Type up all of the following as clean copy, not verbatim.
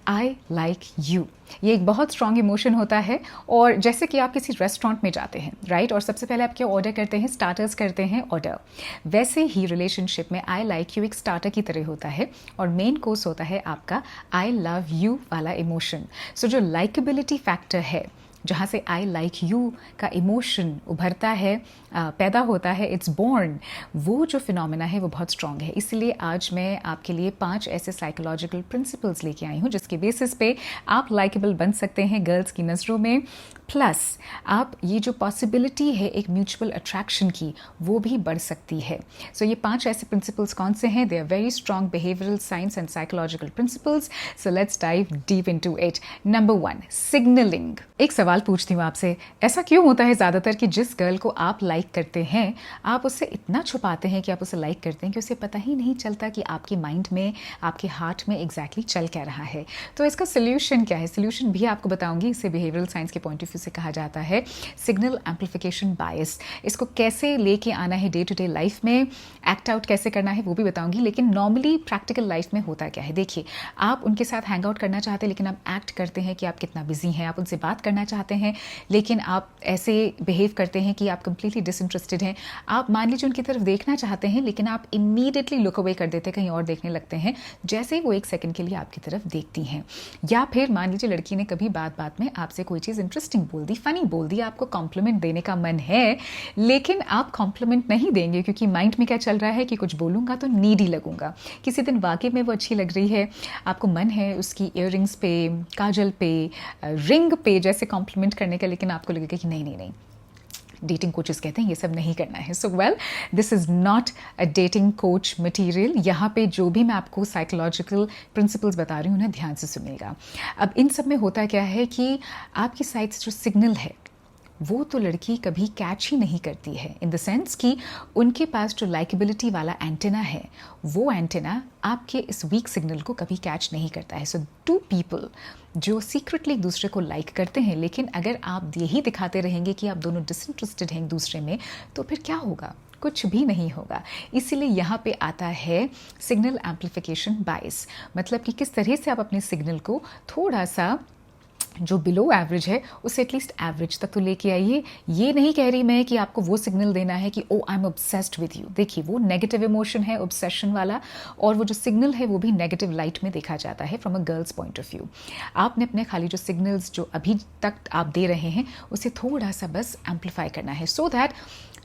I like you. ये एक बहुत स्ट्रॉन्ग इमोशन होता है। और जैसे कि आप किसी रेस्टोरेंट में जाते हैं, राइट, और सबसे पहले आप क्या ऑर्डर करते हैं, स्टार्टर्स करते हैं ऑर्डर। वैसे ही रिलेशनशिप में आई लाइक यू एक स्टार्टर की तरह होता है और मेन कोर्स होता है आपका आई लव यू वाला इमोशन। सो जो लाइकेबिलिटी फैक्टर है, जहाँ से आई लाइक यू का इमोशन उभरता है, पैदा होता है, इट्स बॉर्न, वो जो फिनोमेना है वो बहुत स्ट्रॉन्ग है। इसलिए आज मैं आपके लिए 5 ऐसे साइकोलॉजिकल प्रिंसिपल्स लेके आई हूँ जिसके बेसिस पे आप लाइकेबल बन सकते हैं गर्ल्स की नज़रों में। प्लस आप ये जो पॉसिबिलिटी है एक म्यूचुअल अट्रैक्शन की, वो भी बढ़ सकती है। सो ये 5 ऐसे प्रिंसिपल्स कौन से हैं? They are very strong behavioural science and psychological principles. So let's dive deep into it. Number 1, signalling. एक सवाल पूछती हूँ आपसे, ऐसा क्यों होता है ज़्यादातर कि जिस गर्ल को आप लाइक करते हैं आप उससे इतना छुपाते हैं कि आप उसे लाइक करते हैं कि उसे पता ही नहीं चलता कि आपके माइंड में, आपके हार्ट में एग्जैक्टली चल क्या रहा है? तो इसका सोल्यूशन क्या है? सोल्यूशन भी आपको बताऊंगी। इसे बिहेवियरल साइंस के पॉइंट ऑफ व्यू से कहा जाता है सिग्नल एम्पलीफिकेशन बायस। इसको कैसे लेके आना है डे टू डे लाइफ में, एक्ट आउट कैसे करना है वो भी बताऊंगी। लेकिन नॉर्मली प्रैक्टिकल लाइफ में होता क्या है, देखिए, आप उनके साथ हैंग आउट करना चाहते हैं लेकिन आप एक्ट करते हैं कि आप कितना बिजी हैं। आप उनसे बात करना चाहते हैं लेकिन आप ऐसे बिहेव करते हैं कि आप कंप्लीटली डिसइंटरेस्टेड हैं। आप मान लीजिए उनकी तरफ देखना चाहते हैं लेकिन आप इमीडिएटली लुक अवे कर देते हैं, कहीं और देखने लगते हैं जैसे ही वो एक सेकंड के लिए आपकी तरफ देखती हैं। या फिर मान लीजिए लड़की ने कभी बात बात में आपसे कोई चीज़ इंटरेस्टिंग बोल दी, फनी बोल दी, आपको कॉम्प्लीमेंट देने का मन है लेकिन आप कॉम्प्लीमेंट नहीं देंगे क्योंकि माइंड में क्या चल रहा है कि कुछ बोलूंगा तो नीडी लगूंगा। किसी दिन वाकई में वो अच्छी लग रही है, आपको मन है उसकी इयररिंग्स पे, काजल पे, रिंग पे जैसे कॉम्प्लीमेंट करने का, लेकिन आपको लगेगा कि नहीं नहीं नहीं, डेटिंग कोचेस कहते हैं ये सब नहीं करना है। So well, this is not a dating coach material. यहाँ पे जो भी मैं आपको साइकोलॉजिकल प्रिंसिपल्स बता रही हूँ ना, ध्यान से सुनिएगा। अब इन सब में होता क्या है कि आपकी साइड से जो सिग्नल है वो तो लड़की कभी कैच ही नहीं करती है, इन द सेंस कि उनके पास जो लाइकेबिलिटी वाला एंटेना है वो एंटेना आपके इस वीक सिग्नल को कभी कैच नहीं करता है। सो 2 पीपल जो सीक्रेटली एक दूसरे को लाइक करते हैं, लेकिन अगर आप यही दिखाते रहेंगे कि आप दोनों डिसइंटरेस्टेड हैं एक दूसरे में, तो फिर क्या होगा? कुछ भी नहीं होगा। इसीलिए यहाँ पे आता है सिग्नल एम्पलीफिकेशन बायस। मतलब कि किस तरह से आप अपने सिग्नल को थोड़ा सा जो बिलो एवरेज है उसे एटलीस्ट एवरेज तक तो लेके आइए। ये नहीं कह रही मैं कि आपको वो सिग्नल देना है कि oh I am obsessed with you. देखिए, वो नेगेटिव इमोशन है, ऑब्सेशन वाला, और वो जो सिग्नल है वो भी नेगेटिव लाइट में देखा जाता है from a girls point of view. आपने अपने खाली जो सिग्नल्स जो अभी तक आप दे रहे हैं उसे थोड़ा सा बस एम्पलीफाई करना है, सो दैट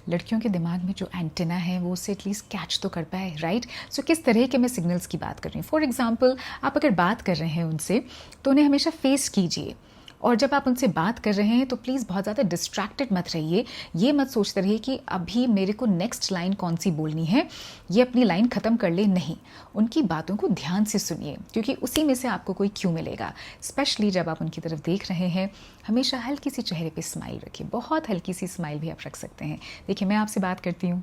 लड़कियों के दिमाग में जो एंटेना है वो उसे एटलीस्ट कैच तो कर पाए, राइट? सो किस तरह के मैं सिग्नल्स की बात कर रही हूँ? फॉर एग्जाम्पल, आप अगर बात कर रहे हैं उनसे तो उन्हें हमेशा फेस कीजिए, और जब आप उनसे बात कर रहे हैं तो प्लीज़ बहुत ज़्यादा डिस्ट्रैक्टेड मत रहिए। ये मत सोचते रहिए कि अभी मेरे को नेक्स्ट लाइन कौन सी बोलनी है, ये अपनी लाइन ख़त्म कर ले। नहीं, उनकी बातों को ध्यान से सुनिए क्योंकि उसी में से आपको कोई क्यों मिलेगा। स्पेशली जब आप उनकी तरफ देख रहे हैं, हमेशा हल्की सी चेहरे पे स्माइल रखिए, बहुत हल्की सी स्माइल भी आप रख सकते हैं। देखिए, मैं आपसे बात करती हूँ,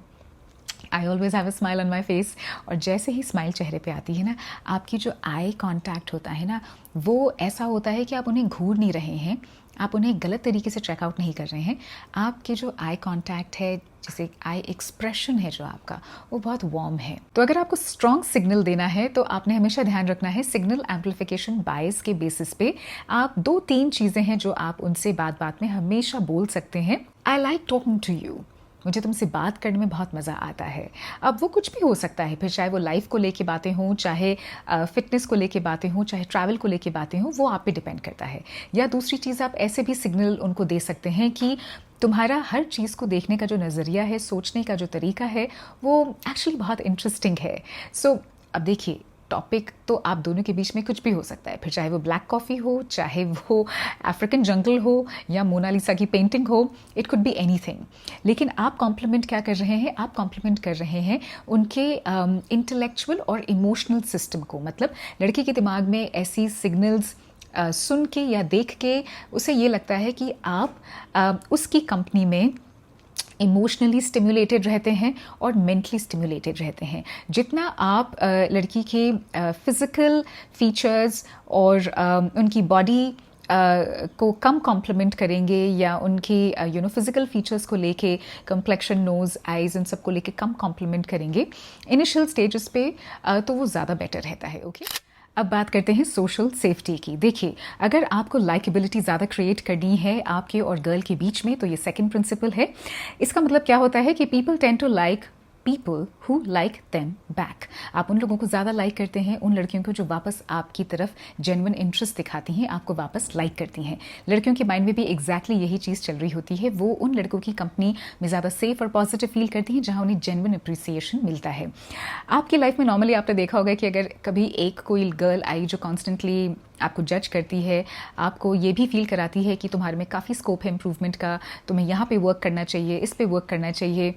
I always have a smile on my face, और जैसे ही स्माइल चेहरे पे आती है ना, आपकी जो आई कांटेक्ट होता है ना, वो ऐसा होता है कि आप उन्हें घूर नहीं रहे हैं, आप उन्हें गलत तरीके से चेक आउट नहीं कर रहे हैं। आपके जो आई कांटेक्ट है, जैसे आई एक्सप्रेशन है जो आपका, वो बहुत वार्म है। तो अगर आपको स्ट्रॉन्ग सिग्नल देना है तो आपने हमेशा ध्यान रखना है सिग्नल एम्पलीफिकेशन बायस के बेसिस पे आप 2-3 चीज़ें हैं जो आप उनसे बात बात में हमेशा बोल सकते हैं। I like talking to you, मुझे तुमसे बात करने में बहुत मज़ा आता है। अब वो कुछ भी हो सकता है, फिर चाहे वो लाइफ को लेके बातें हों, चाहे फिटनेस को लेके बातें हों, चाहे ट्रैवल को लेके बातें हों, वो आप पे डिपेंड करता है। या दूसरी चीज़, आप ऐसे भी सिग्नल उनको दे सकते हैं कि तुम्हारा हर चीज़ को देखने का जो नज़रिया है, सोचने का जो तरीका है, वो एक्चुअली बहुत इंटरेस्टिंग है। सो अब देखिए, टॉपिक तो आप दोनों के बीच में कुछ भी हो सकता है, फिर चाहे वो ब्लैक कॉफ़ी हो, चाहे वो अफ्रीकन जंगल हो, या मोनालिसा की पेंटिंग हो, इट कुड बी एनीथिंग। लेकिन आप कॉम्प्लीमेंट क्या कर रहे हैं? आप कॉम्प्लीमेंट कर रहे हैं उनके इंटेलेक्चुअल और इमोशनल सिस्टम को। मतलब लड़की के दिमाग में ऐसी सिग्नल्स सुन के या देख के उसे ये लगता है कि आप उसकी कंपनी में इमोशनली स्टिमुलेटेड रहते हैं और मेंटली स्टिमुलेटेड रहते हैं। जितना आप लड़की के फिज़िकल फीचर्स और उनकी बॉडी को कम कॉम्प्लीमेंट करेंगे, या उनकी फिज़िकल फीचर्स को लेके, कम्प्लेक्शन, नोज़, आइज़, इन सब को लेके कम कॉम्प्लीमेंट करेंगे इनिशियल स्टेजेस पे, तो वो ज़्यादा बेटर रहता है। ओके, अब बात करते हैं सोशल सेफ्टी की। देखिए, अगर आपको लाइकेबिलिटी ज़्यादा क्रिएट करनी है आपके और गर्ल के बीच में, तो ये सेकंड प्रिंसिपल है। इसका मतलब क्या होता है कि people tend to like people who like them back. आप उन लोगों को ज़्यादा लाइक करते हैं, उन लड़कियों को जो वापस आपकी तरफ जेन्युइन इंटरेस्ट दिखाती हैं, आपको वापस लाइक करती हैं। लड़कियों के माइंड में भी एग्जैक्टली यही चीज़ चल रही होती है। वो उन लड़कों की कंपनी में ज़्यादा सेफ और पॉजिटिव फील करती हैं जहाँ उन्हें जेन्युइन अप्रिसिएशन मिलता है। आपकी लाइफ में नॉर्मली आपने देखा होगा कि अगर कभी एक कोई गर्ल आई जो कॉन्स्टेंटली आपको जज करती है, आपको ये भी फील कराती है कि तुम्हारे में काफ़ी स्कोप है इम्प्रूवमेंट का, तुम्हें यहाँ पे वर्क करना चाहिए, इस पे वर्क करना चाहिए,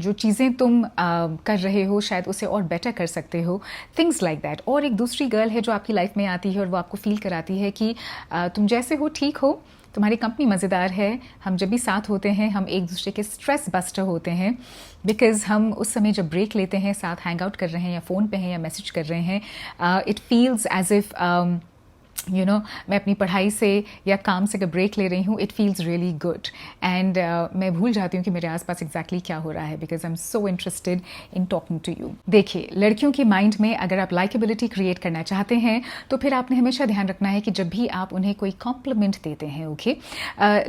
जो चीज़ें तुम कर रहे हो शायद उसे और बेटर कर सकते हो, थिंग्स लाइक दैट। और एक दूसरी गर्ल है जो आपकी लाइफ में आती है और वो आपको फील कराती है कि तुम जैसे हो ठीक हो, तुम्हारी कंपनी मज़ेदार है, हम जब भी साथ होते हैं हम एक दूसरे के स्ट्रेस बस्टर होते हैं, बिकॉज हम उस समय जब ब्रेक लेते हैं, साथ हैंग आउट कर रहे हैं या फ़ोन पे हैं या मैसेज कर रहे हैं, इट फील्स एज इफ़ मैं अपनी पढ़ाई से या काम से अगर ब्रेक ले रही हूँ, it feels really good and मैं भूल जाती हूँ कि मेरे आसपास एग्जैक्टली क्या हो रहा है, because I am so interested in talking to you. देखिए, लड़कियों के माइंड में अगर आप लाइकेबिलिटी क्रिएट करना चाहते हैं तो फिर आपने हमेशा ध्यान रखना है कि जब भी आप उन्हें कोई कॉम्प्लीमेंट देते हैं, ओके,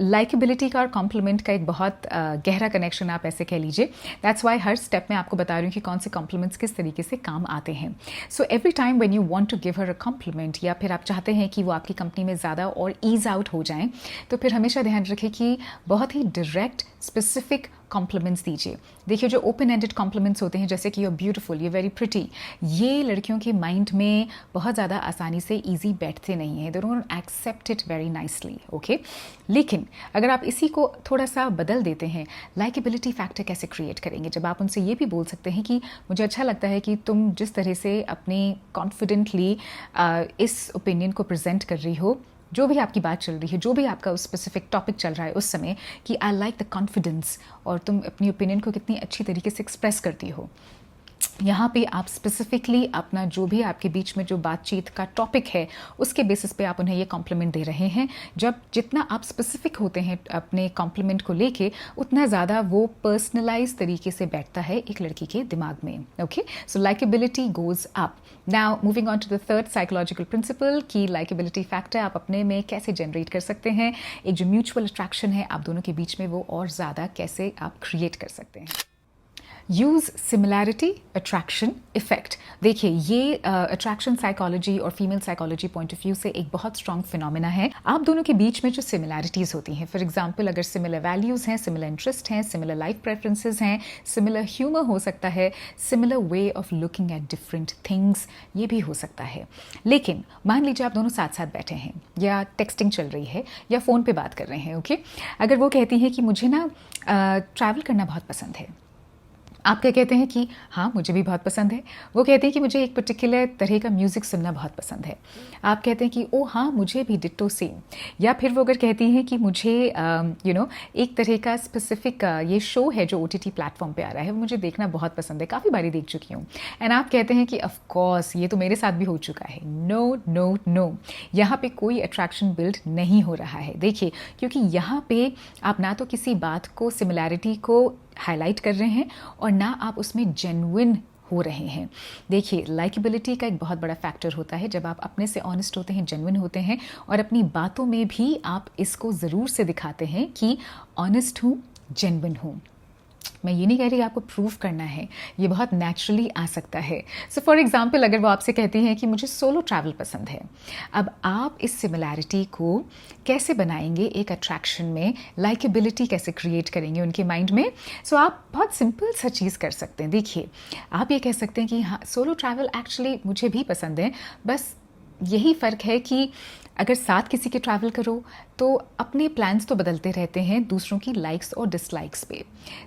लाइकेबिलिटी का और कॉम्प्लीमेंट का एक बहुत गहरा कनेक्शन आप ऐसे कह लीजिए। दैट्स वाई हर स्टेप में आपको बता रही हूँ कि कौन से कॉम्प्लीमेंट्स किस तरीके से काम आते हैं। So every time when you want to give her a compliment, या फिर आप चाहते हैं कि वो आपकी कंपनी में ज़्यादा और ईज आउट हो जाएं, तो फिर हमेशा ध्यान रखें कि बहुत ही डायरेक्ट स्पेसिफिक कॉम्प्लीमेंट्स दीजिए। देखिए, जो ओपन एंडेड कॉम्प्लीमेंट्स होते हैं जैसे कि you are beautiful, you very pretty, ये लड़कियों के माइंड में बहुत ज़्यादा आसानी से ईजी बैठते नहीं हैं, they don't accept it very nicely, okay. लेकिन अगर आप इसी को थोड़ा सा बदल देते हैं, लाइकेबिलिटी फैक्टर कैसे क्रिएट करेंगे? जब आप उनसे ये भी बोल सकते हैं कि मुझे अच्छा लगता है कि तुम जिस तरह से अपनी कॉन्फिडेंटली इस ओपिनियन को प्रेजेंट कर रही हो, जो भी आपकी बात चल रही है, जो भी आपका उस स्पेसिफिक टॉपिक चल रहा है उस समय, कि आई लाइक द कॉन्फिडेंस, और तुम अपनी ओपिनियन को कितनी अच्छी तरीके से एक्सप्रेस करती हो। यहाँ पे आप स्पेसिफिकली अपना जो भी आपके बीच में जो बातचीत का टॉपिक है उसके बेसिस पे आप उन्हें ये कॉम्प्लीमेंट दे रहे हैं। जब जितना आप स्पेसिफिक होते हैं अपने कॉम्प्लीमेंट को लेके, उतना ज़्यादा वो पर्सनलाइज तरीके से बैठता है एक लड़की के दिमाग में, okay. So likeability goes up. Now moving on to the third psychological principle की लाइकेबिलिटी फैक्टर आप अपने में कैसे जनरेट कर सकते हैं। एक जो म्यूचुअल अट्रैक्शन है आप दोनों के बीच में, वो और ज़्यादा कैसे आप क्रिएट कर सकते हैं। Use similarity attraction effect. देखिए, ये अट्रैक्शन साइकोलॉजी और female psychology point of view से एक बहुत स्ट्रॉन्ग फिनोमेना है। आप दोनों के बीच में जो सिमिलैरिटीज़ होती हैं, फॉर एग्जांपल अगर सिमिलर वैल्यूज़ हैं, सिमिलर इंटरेस्ट हैं, सिमिलर लाइफ प्रेफरेंसेस हैं, सिमिलर ह्यूमर हो सकता है, similar way of looking at different things, ये भी हो सकता है। लेकिन मान लीजिए आप दोनों साथ साथ बैठे हैं, या टेक्सटिंग चल रही है, या फ़ोन पे बात कर रहे हैं, ओके। अगर वो कहती हैं कि मुझे ना ट्रैवल करना बहुत पसंद है, आप क्या कहते हैं कि हाँ मुझे भी बहुत पसंद है। वो कहते हैं कि मुझे एक पर्टिकुलर तरह का म्यूज़िक सुनना बहुत पसंद है, आप कहते हैं कि ओ हाँ मुझे भी डिट्टो सेम। या फिर वो अगर कहती हैं कि मुझे एक तरह का स्पेसिफिक ये शो है जो OTT प्लेटफॉर्म पे आ रहा है, वो मुझे देखना बहुत पसंद है, काफ़ी बारी देख चुकी हूँ, एंड आप कहते हैं कि ऑफ कोर्स ये तो मेरे साथ भी हो चुका है। नो नो नो, यहाँ पे कोई अट्रैक्शन बिल्ड नहीं हो रहा है। देखिए, क्योंकि यहाँ पे आप ना तो किसी बात को, सिमिलैरिटी को हाईलाइट कर रहे हैं, और ना आप उसमें जेन्युइन हो रहे हैं। देखिए, लाइकेबिलिटी का एक बहुत बड़ा फैक्टर होता है जब आप अपने से ऑनेस्ट होते हैं, जेन्युइन होते हैं, और अपनी बातों में भी आप इसको ज़रूर से दिखाते हैं कि ऑनेस्ट हूँ, जेन्युइन हूँ। मैं ये नहीं कह रही आपको प्रूव करना है, ये बहुत नेचुरली आ सकता है। सो फॉर एग्जांपल, अगर वो आपसे कहती हैं कि मुझे सोलो ट्रैवल पसंद है, अब आप इस सिमिलैरिटी को कैसे बनाएंगे एक अट्रैक्शन में, लाइकेबिलिटी कैसे क्रिएट करेंगे उनके माइंड में। सो आप बहुत सिंपल सा चीज़ कर सकते हैं। देखिए, आप ये कह सकते हैं कि हाँ सोलो ट्रैवल एक्चुअली मुझे भी पसंद है, बस यही फ़र्क है कि अगर साथ किसी के ट्रैवल करो तो अपने प्लान्स तो बदलते रहते हैं दूसरों की लाइक्स और डिसलाइक्स पे।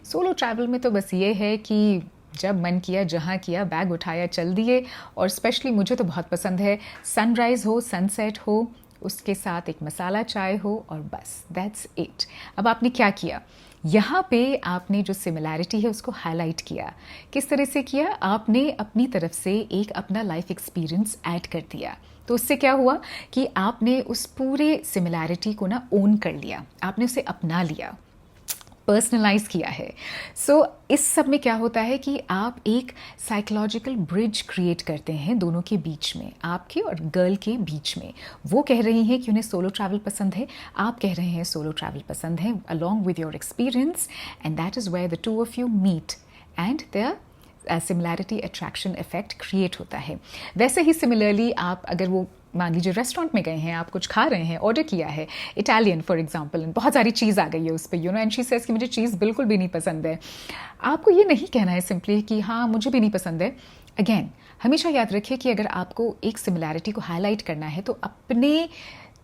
सोलो ट्रैवल में तो बस ये है कि जब मन किया, जहाँ किया, बैग उठाया, चल दिए। और स्पेशली मुझे तो बहुत पसंद है, सनराइज़ हो, सनसेट हो, उसके साथ एक मसाला चाय हो, और बस दैट्स इट। अब आपने क्या किया, यहाँ पे आपने जो सिमिलैरिटी है उसको हाईलाइट किया। किस तरह से किया? आपने अपनी तरफ से एक अपना लाइफ एक्सपीरियंस ऐड कर दिया। तो उससे क्या हुआ कि आपने उस पूरे सिमिलैरिटी को ना ओन कर लिया, आपने उसे अपना लिया। पर्सनलाइज किया है। सो इस सब में क्या होता है कि आप एक साइकोलॉजिकल ब्रिज क्रिएट करते हैं दोनों के बीच में, आपके और गर्ल के बीच में। वो कह रही हैं कि उन्हें सोलो ट्रैवल पसंद है, आप कह रहे हैं सोलो ट्रैवल पसंद है, along with your experience, and that is where the two of you meet and their similarity attraction effect create होता है। वैसे ही सिमिलरली आप अगर वो मान लीजिए रेस्टोरेंट में गए हैं, आप कुछ खा रहे हैं, ऑर्डर किया है इटालियन फॉर एग्जांपल, बहुत सारी चीज़ आ गई है उस पर, एंड शी सेज कि मुझे चीज़ बिल्कुल भी नहीं पसंद है। आपको ये नहीं कहना है सिंपली कि हाँ मुझे भी नहीं पसंद है। अगेन हमेशा याद रखिए कि अगर आपको एक सिमिलैरिटी को हाईलाइट करना है तो अपने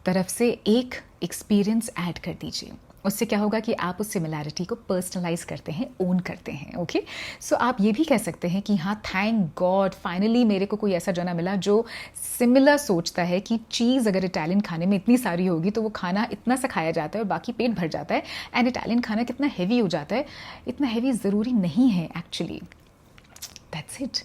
तरफ से एक एक्सपीरियंस ऐड कर दीजिए। उससे क्या होगा कि आप उस सिमिलैरिटी को पर्सनलाइज करते हैं, ओन करते हैं। ओके, सो आप ये भी कह सकते हैं कि हाँ थैंक गॉड फाइनली मेरे को कोई ऐसा जना मिला जो सिमिलर सोचता है कि चीज़ अगर इटालियन खाने में इतनी सारी होगी तो वो खाना इतना सा खाया जाता है और बाकी पेट भर जाता है, एंड इटालियन खाना कितना हैवी हो जाता है, इतना हैवी ज़रूरी नहीं है actually. That's it.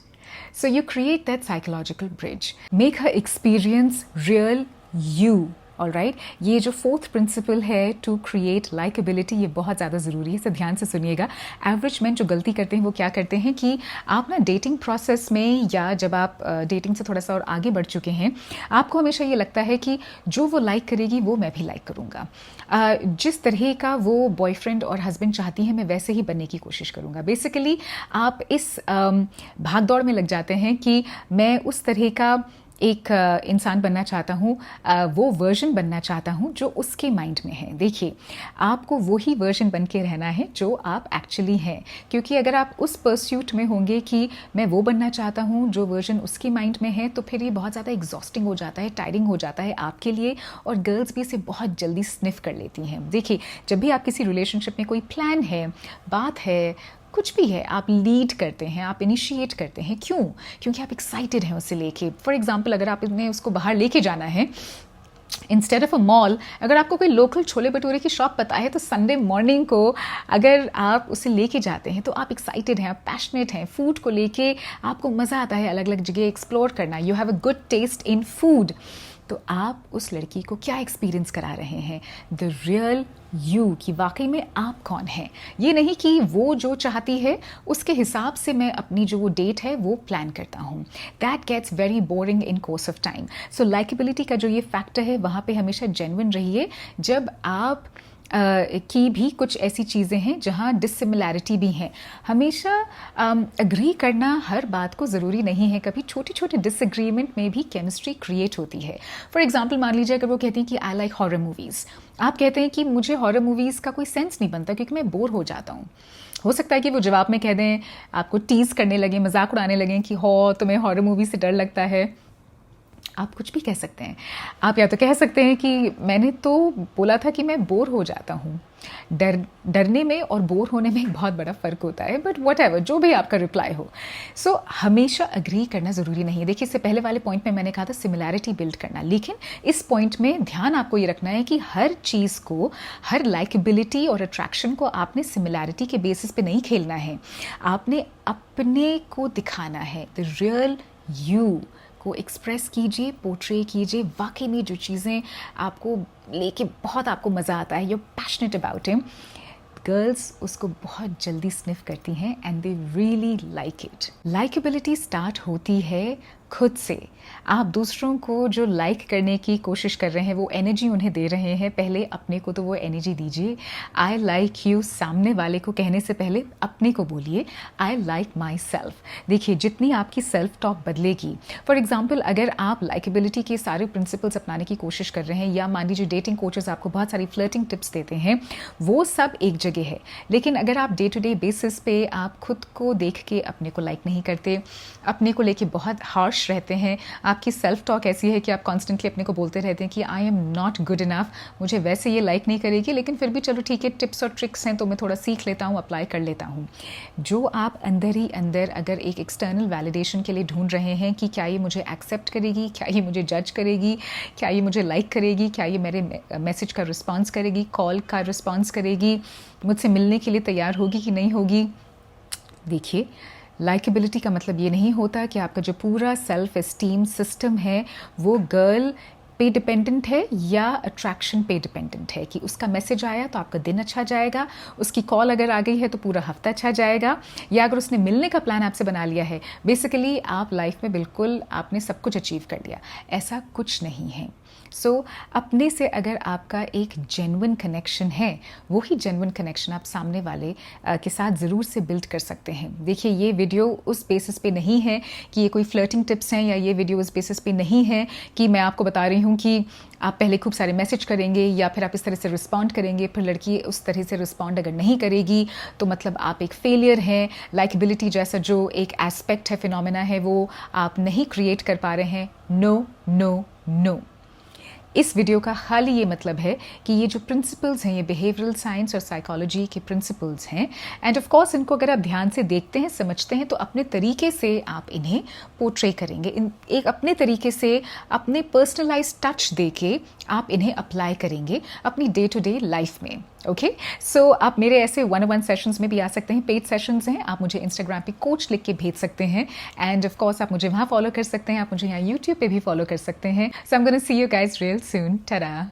So you create that psychological bridge. Make her experience real you. All right, ये जो फोर्थ प्रिंसिपल है टू क्रिएट लाइकेबिलिटी, ये बहुत ज़्यादा ज़रूरी है, इसे ध्यान से सुनिएगा। एवरेज मैन जो गलती करते हैं वो क्या करते हैं कि आप ना डेटिंग प्रोसेस में या जब आप डेटिंग से थोड़ा सा और आगे बढ़ चुके हैं, आपको हमेशा ये लगता है कि जो वो लाइक करेगी वो मैं भी लाइक करूँगा, जिस तरह का वो बॉयफ्रेंड और हस्बैंड चाहती हैं मैं वैसे ही बनने की कोशिश करूँगा। बेसिकली आप इस भाग दौड़ में लग जाते हैं कि मैं उस तरह का एक इंसान बनना चाहता हूँ, वो वर्जन बनना चाहता हूँ जो उसके माइंड में है। देखिए, आपको वही वर्जन बन के रहना है जो आप एक्चुअली हैं, क्योंकि अगर आप उस परस्यूट में होंगे कि मैं वो बनना चाहता हूँ जो वर्जन उसके माइंड में है, तो फिर ये बहुत ज़्यादा एग्जॉस्टिंग हो जाता है, टायरिंग हो जाता है आपके लिए, और गर्ल्स भी इसे बहुत जल्दी स्निफ कर लेती हैं। देखिए, जब भी आप किसी रिलेशनशिप में कोई प्लान है, बात है, कुछ भी है, आप लीड करते हैं, आप इनिशिएट करते हैं। क्यों? क्योंकि आप एक्साइटेड हैं उसे लेके। फॉर एग्जाम्पल, अगर आपने उसको बाहर लेके जाना है इंस्टेड ऑफ अ मॉल, अगर आपको कोई लोकल छोले भटूरे की शॉप पता है तो संडे मॉर्निंग को अगर आप उसे लेके जाते हैं तो आप एक्साइटेड हैं, आप पैशनेट हैं, फूड को लेके आपको मज़ा आता है अलग अलग जगह एक्सप्लोर करना, you have a good taste in food. तो आप उस लड़की को क्या एक्सपीरियंस करा रहे हैं? द रियल यू, कि वाकई में आप कौन हैं। ये नहीं कि वो जो चाहती है उसके हिसाब से मैं अपनी जो वो डेट है वो प्लान करता हूँ। That gets very boring in course of time. So likeability का जो ये फैक्टर है वहाँ पे हमेशा जेन्युइन रहिए। जब आप की भी कुछ ऐसी चीज़ें हैं जहाँ डिसिमिलैरिटी भी हैं, हमेशा अग्री करना हर बात को ज़रूरी नहीं है। कभी छोटी छोटी डिसएग्रीमेंट में भी केमिस्ट्री क्रिएट होती है। फॉर एग्जांपल, मान लीजिए अगर वो कहती हैं कि आई लाइक हॉरर मूवीज़, आप कहते हैं कि मुझे हॉरर मूवीज़ का कोई सेंस नहीं बनता क्योंकि मैं बोर हो जाता हूँ। हो सकता है कि वो जवाब में कह दें, आपको टीज़ करने लगे, मजाक उड़ाने लगे कि हो तुम्हें हॉरर मूवी से डर लगता है। आप कुछ भी कह सकते हैं। आप या तो कह सकते हैं कि मैंने तो बोला था कि मैं बोर हो जाता हूँ। डरने में और बोर होने में एक बहुत बड़ा फ़र्क होता है, बट वट एवर, जो भी आपका रिप्लाई हो। सो हमेशा अग्री करना ज़रूरी नहीं है। देखिए, इससे पहले वाले पॉइंट में मैंने कहा था सिमिलैरिटी बिल्ड करना, लेकिन इस पॉइंट में ध्यान आपको ये रखना है कि हर चीज़ को, हर लाइकेबिलिटी और अट्रैक्शन को आपने सिमिलैरिटी के बेसिस पे नहीं खेलना है। आपने अपने को दिखाना है, द रियल यू को एक्सप्रेस कीजिए, पोर्ट्रे कीजिए। वाकई में जो चीज़ें आपको लेके बहुत आपको मज़ा आता है, you passionate about him, girls उसको बहुत जल्दी स्निफ करती हैं and they really like it. Likeability start होती है खुद से। आप दूसरों को जो लाइक करने की कोशिश कर रहे हैं, वो एनर्जी उन्हें दे रहे हैं, पहले अपने को तो वो एनर्जी दीजिए। आई लाइक यू सामने वाले को कहने से पहले अपने को बोलिए आई लाइक माई सेल्फ। देखिए, जितनी आपकी सेल्फ टॉक बदलेगी, फॉर एग्जाम्पल अगर आप लाइकेबिलिटी के सारे प्रिंसिपल्स अपनाने की कोशिश कर रहे हैं, या मान लीजिए डेटिंग कोचेस आपको बहुत सारी फ्लर्टिंग टिप्स देते हैं, वो सब एक जगह है, लेकिन अगर आप डे टू डे बेसिस पे आप खुद को देख के अपने को लाइक नहीं करते, अपने को लेके बहुत हार्श रहते हैं, आपकी सेल्फ टॉक ऐसी है कि आप कॉन्स्टेंटली अपने को बोलते रहते हैं कि I am not good enough, मुझे वैसे ये लाइक नहीं करेगी, लेकिन फिर भी चलो ठीक है, टिप्स और ट्रिक्स हैं तो मैं थोड़ा सीख लेता हूँ, अप्लाई कर लेता हूँ। जो आप अंदर ही अंदर अगर एक एक्सटर्नल वैलिडेशन के लिए ढूंढ रहे हैं कि क्या ये मुझे एक्सेप्ट करेगी, क्या ये मुझे जज करेगी, क्या ये मुझे लाइक करेगी, क्या ये मेरे मैसेज का रिस्पॉन्स करेगी, कॉल का रिस्पॉन्स करेगी, मुझसे मिलने के लिए तैयार होगी कि नहीं होगी। देखिए, लाइकेबिलिटी का मतलब ये नहीं होता कि आपका जो पूरा सेल्फ एस्टीम सिस्टम है वो गर्ल पे डिपेंडेंट है या अट्रैक्शन पे डिपेंडेंट है, कि उसका मैसेज आया तो आपका दिन अच्छा जाएगा, उसकी कॉल अगर आ गई है तो पूरा हफ्ता अच्छा जाएगा, या अगर उसने मिलने का प्लान आपसे बना लिया है, बेसिकली आप लाइफ में बिल्कुल आपने सब कुछ अचीव कर लिया। ऐसा कुछ नहीं है। सो अपने से अगर आपका एक जेन्युइन कनेक्शन है, वही जेन्युइन कनेक्शन आप सामने वाले के साथ ज़रूर से बिल्ड कर सकते हैं। देखिए, ये वीडियो उस बेसिस पे नहीं है कि ये कोई फ्लर्टिंग टिप्स हैं, या ये वीडियो उस बेसिस पे नहीं है कि मैं आपको बता रही हूँ कि आप पहले खूब सारे मैसेज करेंगे या फिर आप इस तरह से रिस्पॉन्ड करेंगे, फिर लड़की उस तरह से रिस्पॉन्ड अगर नहीं करेगी तो मतलब आप एक फेलियर हैं। लाइकेबिलिटी जैसा जो एक एस्पेक्ट है, फिनोमेना है, वो आप नहीं क्रिएट कर पा रहे हैं। No no no. इस वीडियो का खाली ये मतलब है कि ये जो प्रिंसिपल्स हैं, ये बिहेवियरल साइंस और साइकोलॉजी के प्रिंसिपल्स हैं, एंड ऑफ कोर्स इनको अगर आप ध्यान से देखते हैं, समझते हैं, तो अपने तरीके से आप इन्हें पोर्ट्रे करेंगे, एक अपने तरीके से अपने पर्सनलाइज टच देके आप इन्हें अप्लाई करेंगे अपनी डे टू डे लाइफ में। ओके, सो आप मेरे ऐसे 1-on-1 सेशंस में भी आ सकते हैं। पेड सेशंस हैं, आप मुझे इंस्टाग्राम पे कोच लिख के भेज सकते हैं, एंड ऑफ कोर्स आप मुझे वहाँ फॉलो कर सकते हैं, आप मुझे यहाँ यूट्यूब पे भी फॉलो कर सकते हैं। So I am gonna see you guys real soon. Tata.